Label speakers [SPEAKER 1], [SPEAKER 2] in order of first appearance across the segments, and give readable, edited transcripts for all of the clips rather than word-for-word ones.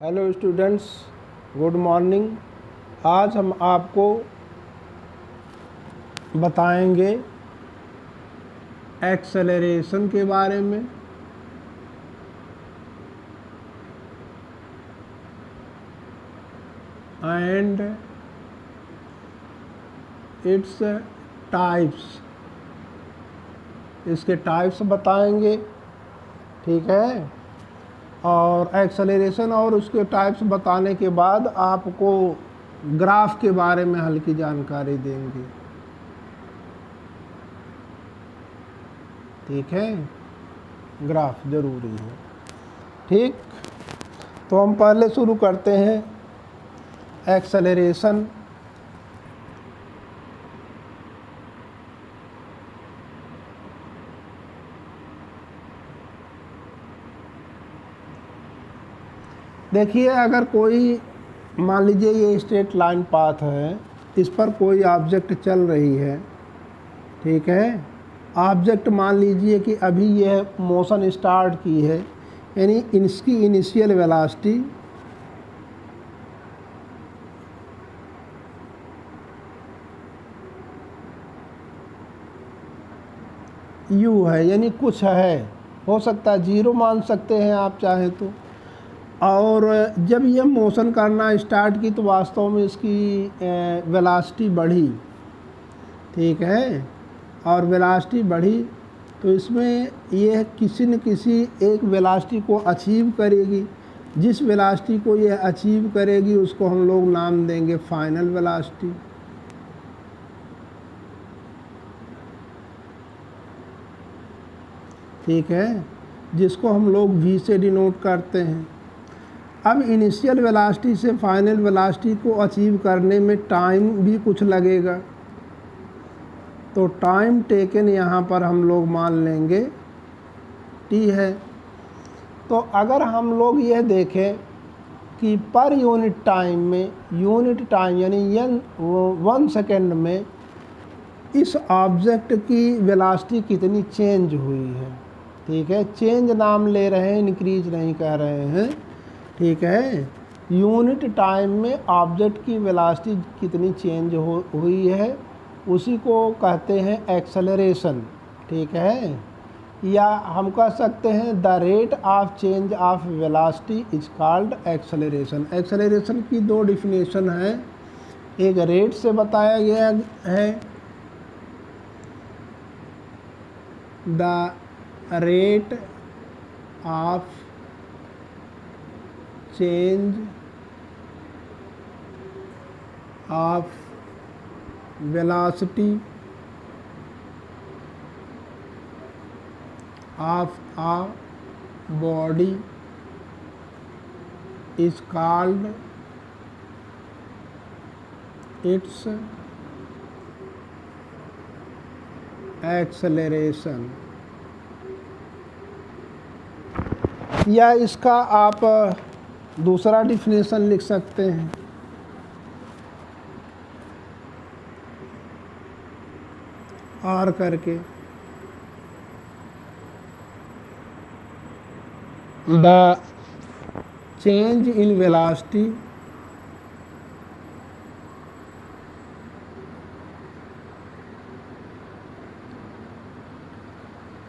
[SPEAKER 1] Hello students, good morning. आज हम आपको बताएंगे एक्सेलरेशन के बारे में। एंड इट्स टाइप्स, इसके टाइप्स बताएंगे, ठीक है। और एक्सेलरेशन और उसके टाइप्स बताने के बाद आपको ग्राफ के बारे में हल्की जानकारी देंगे, ठीक है। ग्राफ ज़रूरी है, ठीक। तो हम पहले शुरू करते हैं एक्सेलरेशन। देखिए, अगर कोई मान लीजिए ये स्ट्रेट लाइन पाथ है, इस पर कोई ऑब्जेक्ट चल रही है, ठीक है। ऑब्जेक्ट मान लीजिए कि अभी यह मोशन स्टार्ट की है, यानी इसकी इनिशियल वेलोसिटी u है, यानी कुछ है, हो सकता है 0 मान सकते हैं आप चाहें तो। और जब यह मोशन करना स्टार्ट की तो वास्तव में इसकी वेलोसिटी बढ़ी, ठीक है। और वेलोसिटी बढ़ी तो इसमें यह किसी न किसी एक वेलोसिटी को अचीव करेगी। जिस वेलोसिटी को यह अचीव करेगी उसको हम लोग नाम देंगे फाइनल वेलोसिटी, ठीक है, जिसको हम लोग v से डिनोट करते हैं। अब इनिशियल वेलोसिटी से फाइनल वेलोसिटी को अचीव करने में टाइम भी कुछ लगेगा, तो टाइम टेकन यहाँ पर हम लोग मान लेंगे t है। तो अगर हम लोग यह देखें कि पर यूनिट टाइम में, यूनिट टाइम यानी 1 सेकेंड में इस ऑब्जेक्ट की वेलोसिटी कितनी चेंज हुई है, ठीक है। चेंज नाम ले रहे हैं, इंक्रीज नहीं कह रहे हैं, ठीक है। यूनिट टाइम में ऑब्जेक्ट की वेलोसिटी कितनी चेंज हुई है, उसी को कहते हैं एक्सेलरेशन, ठीक है। या हम कह सकते हैं the rate of change of velocity is called acceleration. Acceleration की दो डिफिनेशन है, एक रेट से बताया गया है, the rate of change of velocity of a body is called its acceleration. या इसका आप दूसरा डिफिनेशन लिख सकते हैं, आर करके, the change in velocity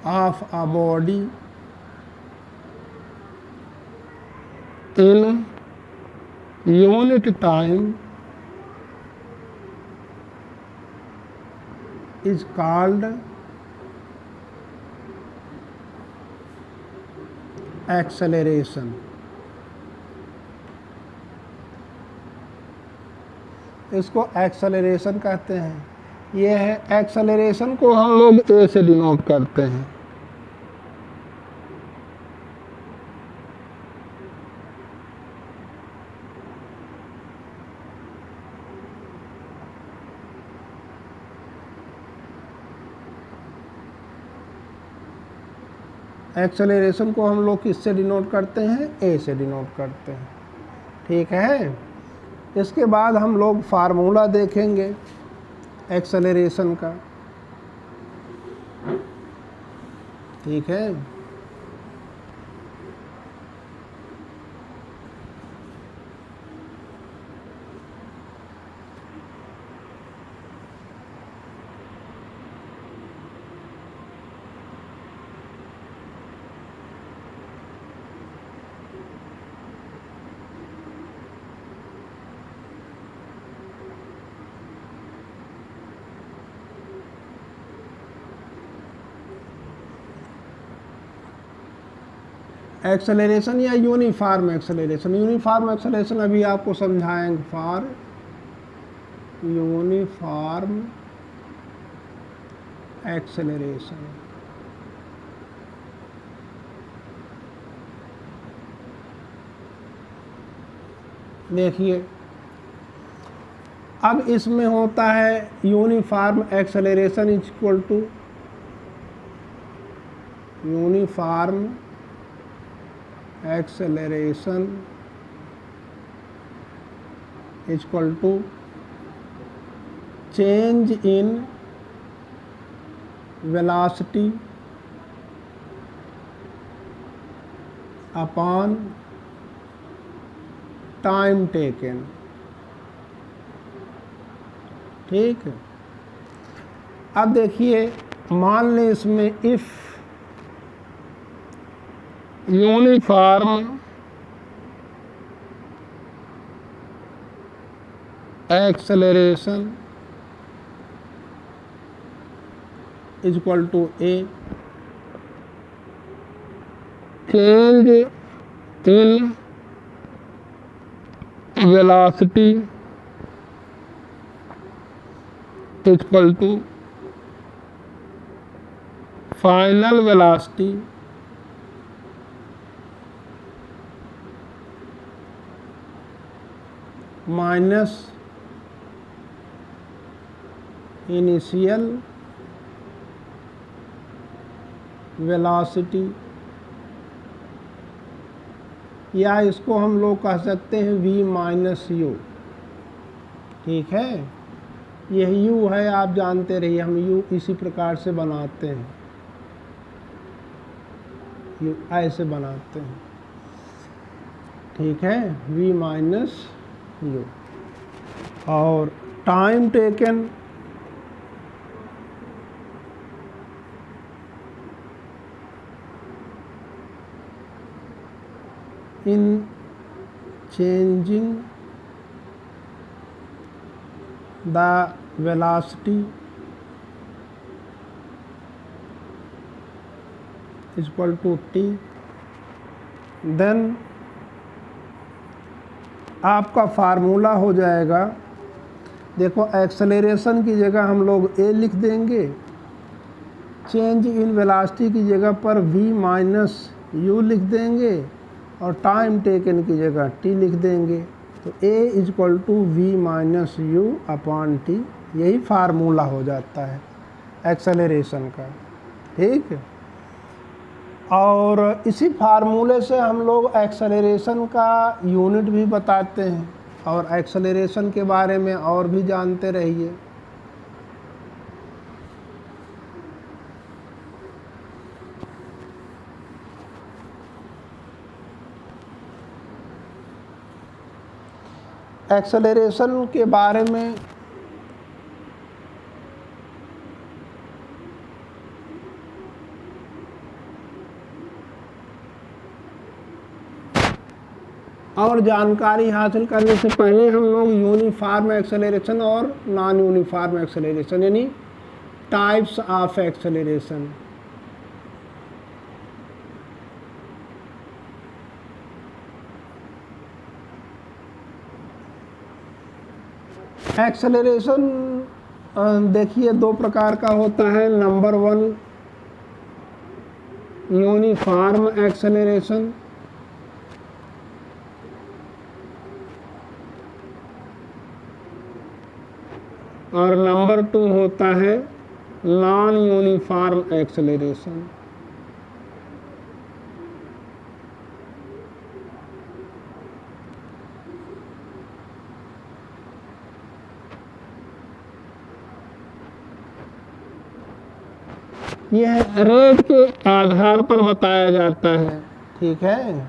[SPEAKER 1] of a body in unit time is called acceleration। इसको एक्सेलरेशन कहते हैं। यह है एक्सेलरेशन को हम लोग ए से डिनोट करते हैं। एक्सेलरेशन को हम लोग किससे डिनोट करते हैं, ए से डिनोट करते हैं, ठीक है। इसके बाद हम लोग फार्मूला देखेंगे एक्सेलरेशन का, ठीक है। एक्सेलरेशन या यूनिफॉर्म एक्सेलरेशन। यूनिफॉर्म एक्सेलरेशन अभी आपको समझाएंगे। फॉर यूनिफॉर्म एक्सेलरेशन, देखिए अब इसमें होता है uniform acceleration is equal to uniform acceleration is equal to change in velocity upon time taken. ठीक है, अब देखिए मान लें इसमें if uniform acceleration is equal to a, change in velocity equal to final velocity minus initial velocity, या इसको हम लोग कह सकते हैं v माइनस यू। ठीक है, यह u है, आप जानते रहिए हम u इसी प्रकार से बनाते हैं, u ऐसे बनाते हैं। ठीक है, v माइनस यू। और time taken in changing the velocity is equal to t, then आपका फार्मूला हो जाएगा, देखो एक्सेलरेशन की जगह हम लोग a लिख देंगे, चेंज इन वेलोसिटी की जगह पर v माइनस यू लिख देंगे और टाइम टेकन की जगह t लिख देंगे। तो a is equal to V minus U upon T, यही फार्मूला हो जाता है एक्सेलरेशन का। ठीक है, और इसी फार्मूले से हम लोग एक्सेलरेशन का यूनिट भी बताते हैं और एक्सेलरेशन के बारे में और भी जानते रहिए। एक्सेलरेशन के बारे में और जानकारी हासिल करने से पहले हम लोग यूनिफॉर्म एक्सेलरेशन और नॉन यूनिफॉर्म एक्सेलरेशन यानी टाइप्स ऑफ एक्सेलरेशन, एक्सेलरेशन देखिए दो प्रकार का होता है। नंबर 1 यूनिफॉर्म एक्सेलरेशन, और नंबर 2 होता है नॉन यूनिफॉर्म एक्सेलरेशन। यह रेट के आधार पर बताया जाता है। ठीक है,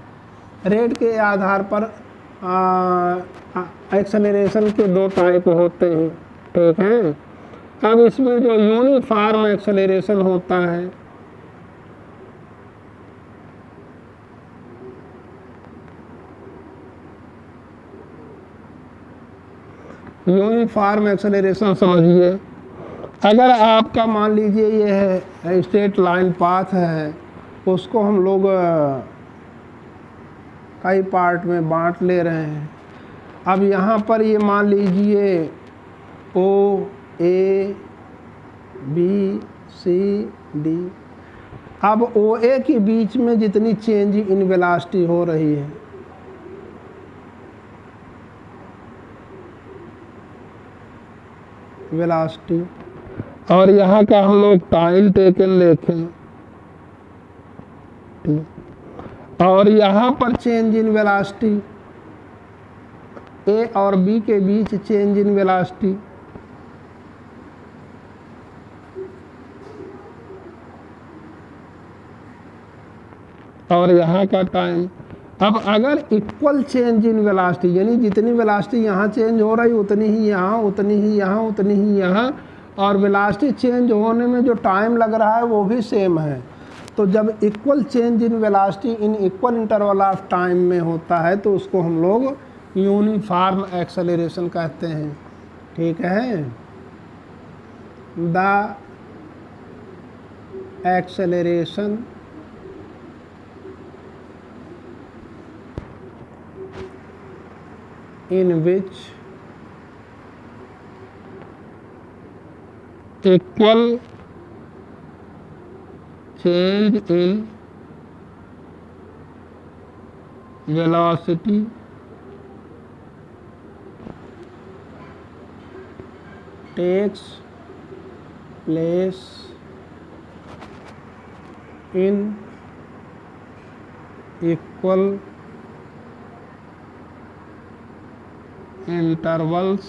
[SPEAKER 1] रेट के आधार पर एक्सेलरेशन के 2 टाइप होते हैं। ठीक है, अब इसमें जो यूनिफॉर्म एक्सेलरेशन होता है यूनिफॉर्म एक्सेलरेशन समझिए, अगर आपका मान लीजिए ये है स्ट्रेट लाइन पाथ है, उसको हम लोग कई पार्ट में बांट ले रहे हैं। अब यहाँ पर ये मान लीजिए ओ ए बी सी डी। अब ओ ए के बीच में जितनी चेंज इन वेलोसिटी हो रही है, वेलोसिटी, और यहाँ का हम लोग टाइम टेकन देखें, और यहाँ पर चेंज इन वेलोसिटी, ए और बी के बीच चेंज इन वेलोसिटी, और यहाँ का टाइम। अब अगर इक्वल चेंज इन वेलोसिटी, यानी जितनी वेलोसिटी यहाँ चेंज हो रही उतनी ही यहाँ, उतनी ही यहाँ, उतनी ही यहाँ, और वेलोसिटी चेंज होने में जो टाइम लग रहा है वो भी सेम है, तो जब equal change in velocity in equal interval of time में होता है तो उसको हम लोग यूनिफॉर्म एक्सेलरेशन कहते हैं। ठीक है, the acceleration in which equal change in velocity takes place in equal intervals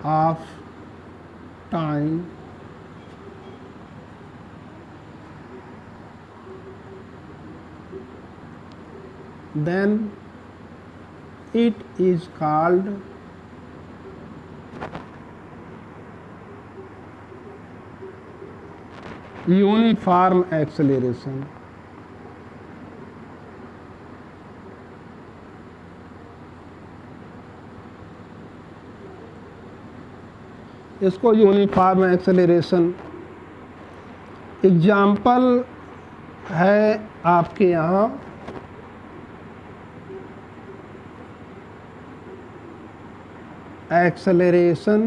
[SPEAKER 1] of time then it is called uniform acceleration। इसको यूनिफॉर्म एक्सेलरेशन। एग्जाम्पल है आपके यहाँ acceleration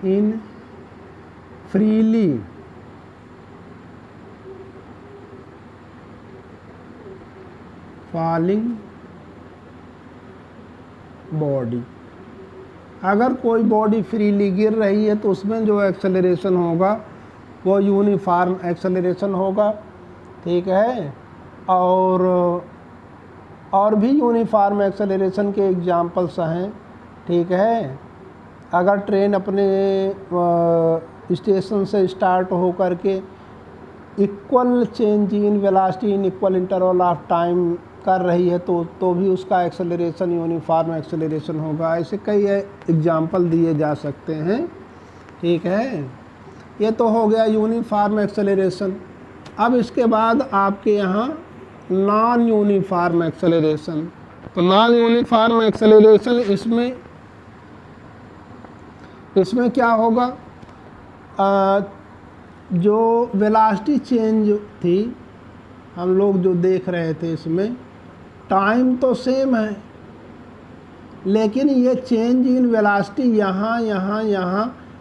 [SPEAKER 1] in freely falling body. अगर कोई बॉडी फ्रीली गिर रही है तो उसमें जो एक्सेलरेशन होगा वो यूनिफॉर्म एक्सेलरेशन होगा। ठीक है, और भी यूनिफॉर्म एक्सेलरेशन के एग्जांपल्स हैं। ठीक है, अगर ट्रेन अपने स्टेशन से स्टार्ट हो करके equal change in velocity in equal interval of time कर रही है तो भी उसका एक्सेलरेशन यूनिफॉर्म एक्सेलरेशन होगा। ऐसे कई एग्जांपल दिए जा सकते हैं। ठीक है, ये तो हो गया यूनिफॉर्म एक्सेलरेशन। अब इसके बाद आपके यहाँ नॉन यूनिफॉर्म एक्सेलरेशन। तो नॉन यूनिफॉर्म एक्सेलरेशन इसमें क्या होगा, जो वेलोसिटी चेंज थी हम लोग जो देख रहे थे, इसमें टाइम तो सेम है लेकिन ये चेंज इन वेलोसिटी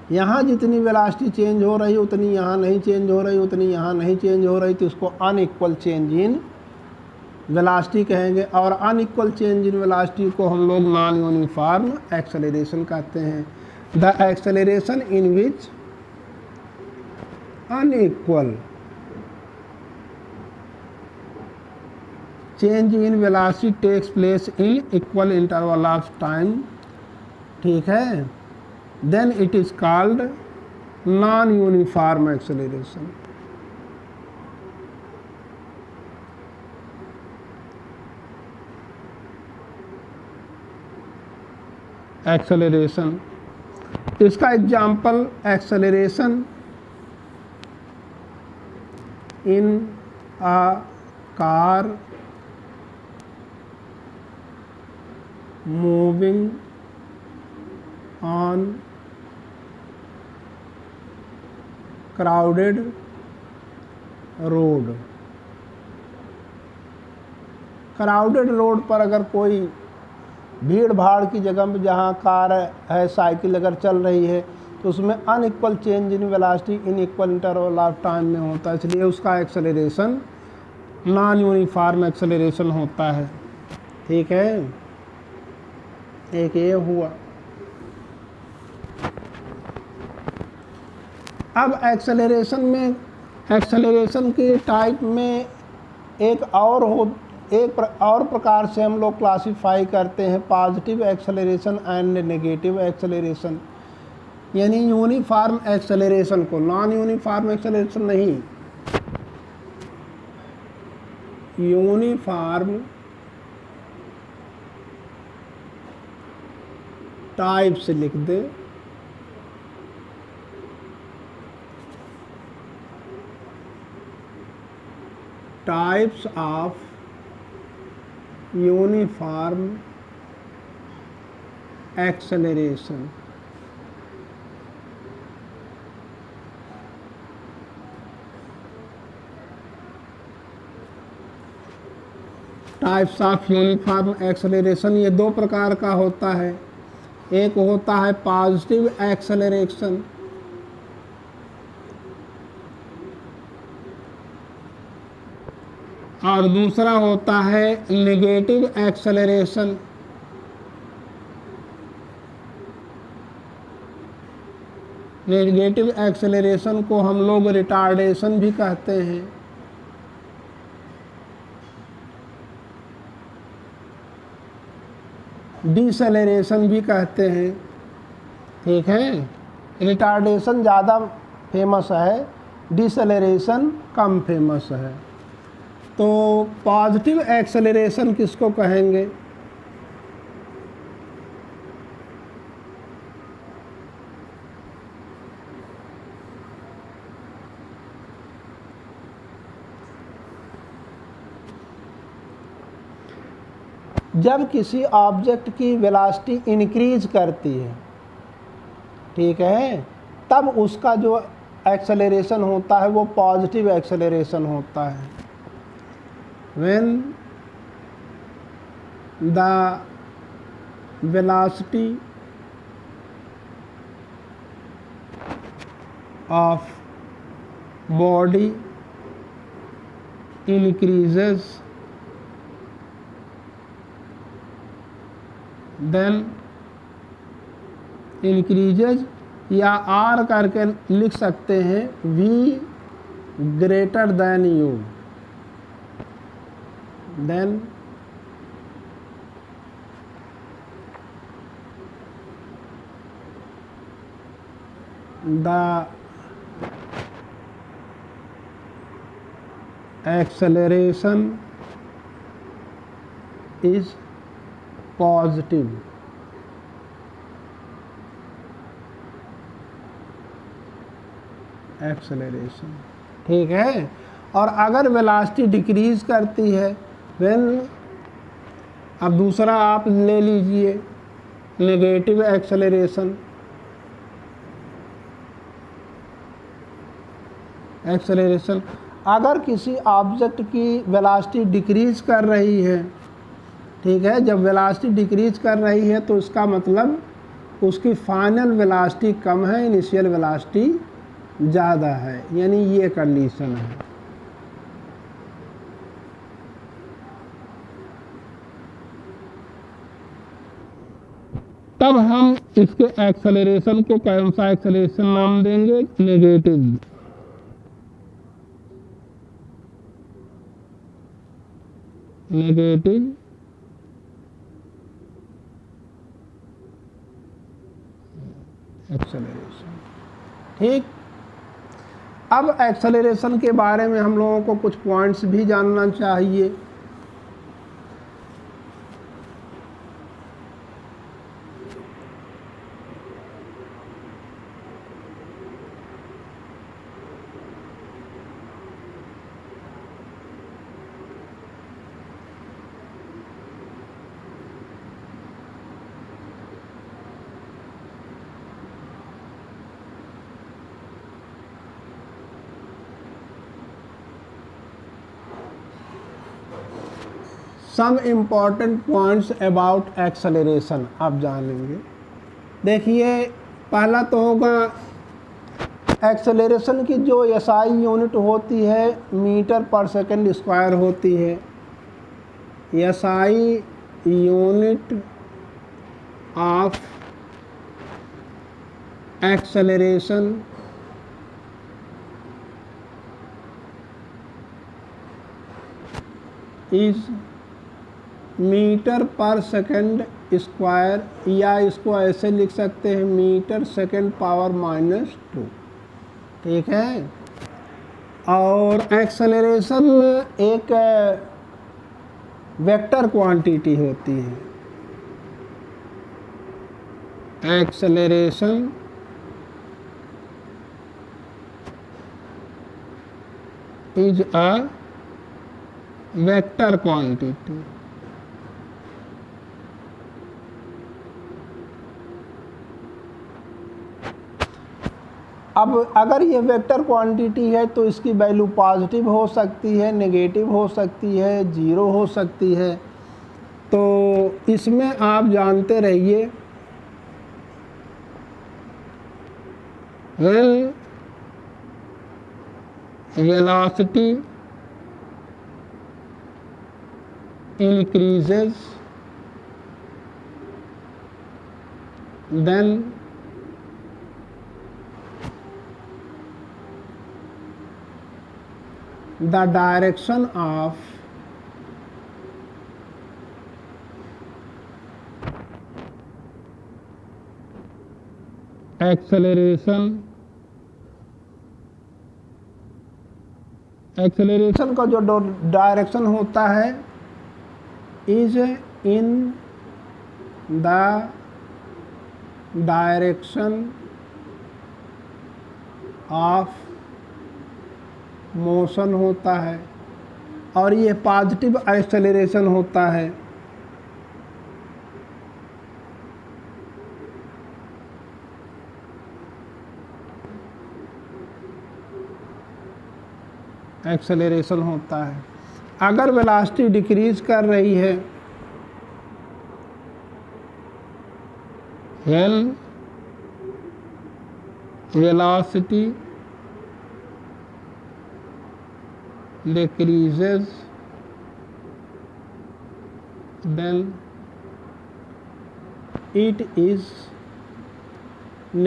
[SPEAKER 1] यहाँ जितनी वेलोसिटी चेंज हो रही उतनी यहाँ नहीं चेंज हो रही, उतनी यहाँ नहीं चेंज हो रही, तो इसको अनइक्वल चेंज इन वेलोसिटी कहेंगे। और अनइक्वल चेंज इन वेलोसिटी को हम लोग नॉन यूनिफॉर्म एक्सेलरेशन कहते हैं। The acceleration in which unequal change in velocity takes place in equal interval of time. ठीक है, then it is called non uniform acceleration. Acceleration, इसका example acceleration in a car moving on crowded road। Crowded road पर अगर कोई भीड़ भाड़ की जगह में जहाँ कार है, साइकिल अगर चल रही है, तो उसमें unequal change in velocity in equal interval of time में होता है, इसलिए उसका एक्सेलरेशन नॉन यूनिफॉर्म एक्सेलरेशन होता है। ठीक है, एक ये हुआ। अब एक्सेलरेशन के टाइप में एक और प्रकार से हम लोग क्लासिफाई करते हैं positive acceleration and negative acceleration, यानी यूनिफॉर्म एक्सेलरेशन को। नॉन यूनिफॉर्म एक्सेलरेशन नहीं, यूनिफॉर्म टाइप से लिख दे, types of uniform acceleration. Types of uniform acceleration ये दो प्रकार का होता है। एक होता है पॉजिटिव एक्सेलरेशन, और दूसरा होता है नेगेटिव एक्सेलरेशन। नेगेटिव एक्सेलरेशन को हम लोग रिटार्डेशन भी कहते हैं। डिसेलरेशन भी कहते हैं। ठीक है, रिटार्डेशन ज़्यादा फेमस है, डिसेलरेशन कम फेमस है। तो पॉजिटिव एक्सेलरेशन किसको कहेंगे? जब किसी ऑब्जेक्ट की वेलोसिटी इंक्रीज करती है, ठीक है, तब उसका जो एक्सेलरेशन होता है वो पॉजिटिव एक्सेलरेशन होता है। When the velocity of body increases, then increases या R करके लिख सकते हैं, V greater than U, then the acceleration is positive। Acceleration, ठीक है। और अगर वेलोसिटी डिक्रीज करती है, व्हेन, अब दूसरा आप ले लीजिए नेगेटिव एक्सेलरेशन। एक्सेलरेशन अगर किसी ऑब्जेक्ट की वेलोसिटी डिक्रीज कर रही है, ठीक है, जब वेलोसिटी डिक्रीज कर रही है तो इसका मतलब उसकी फाइनल वेलोसिटी कम है, इनिशियल वेलोसिटी ज़्यादा है, यानी ये कंडीशन है। तब हम इसके एक्सेलरेशन को कौन सा एक्सेलरेशन नाम देंगे? नेगेटिव। नेगेटिव एक्सेलरेशन, ठीक। अब एक्सेलरेशन के बारे में हम लोगों को कुछ पॉइंट्स भी जानना चाहिए। Some important points about acceleration आप जानेंगे। देखिए, पहला तो होगा एक्सेलरेशन की जो एसआई यूनिट होती है मीटर पर सेकंड स्क्वायर होती है। SI unit of acceleration is metre per second square, या इसको ऐसे लिख सकते हैं मीटर सेकंड पावर -2। ठीक है। और एक्सेलरेशन एक वेक्टर क्वांटिटी होती है। Acceleration is a vector quantity. अब अगर ये वेक्टर क्वांटिटी है तो इसकी वैल्यू पॉजिटिव हो सकती है, नेगेटिव हो सकती है, जीरो हो सकती है। तो इसमें आप जानते रहिए when velocity increases then the direction of acceleration का जो डायरेक्शन होता है is in the direction of motion होता है, और ये पॉजिटिव एक्सेलरेशन होता है। एक्सेलरेशन होता है अगर वेलोसिटी डिक्रीज कर रही है, when velocity decreases then it is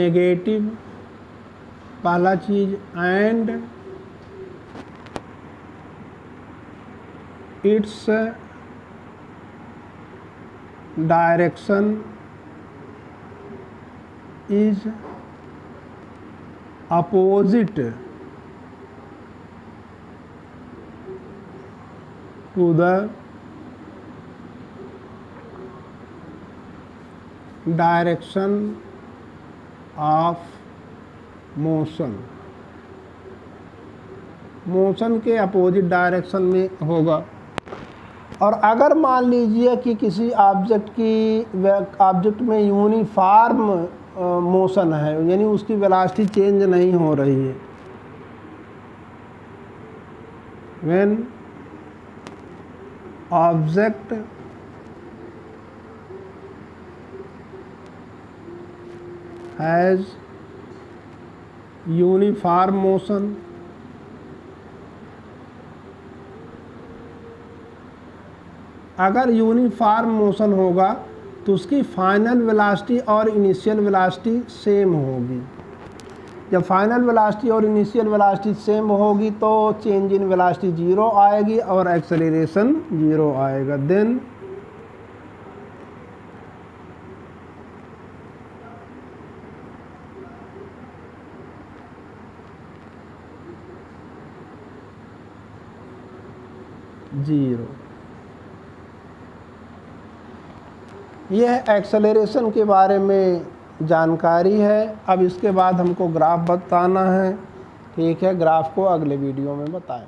[SPEAKER 1] negative, पहला चीज, and its direction is opposite to the direction of motion। Motion के अपोजिट डायरेक्शन में होगा। और अगर मान लीजिए कि किसी ऑब्जेक्ट में यूनिफॉर्म मोशन है, यानी उसकी वेलोसिटी चेंज नहीं हो रही है, when object has uniform motion, अगर यूनिफॉर्म मोशन होगा तो उसकी फाइनल वेलोसिटी और इनिशियल वेलोसिटी सेम होगी। जब फाइनल वेलोसिटी और इनिशियल वेलोसिटी सेम होगी तो चेंज इन वेलोसिटी 0 आएगी और एक्सेलरेशन 0 आएगा। Than zero. यह एक्सेलरेशन के बारे में जानकारी है। अब इसके बाद हमको ग्राफ बताना है। ठीक है, ग्राफ को अगले वीडियो में बताएं।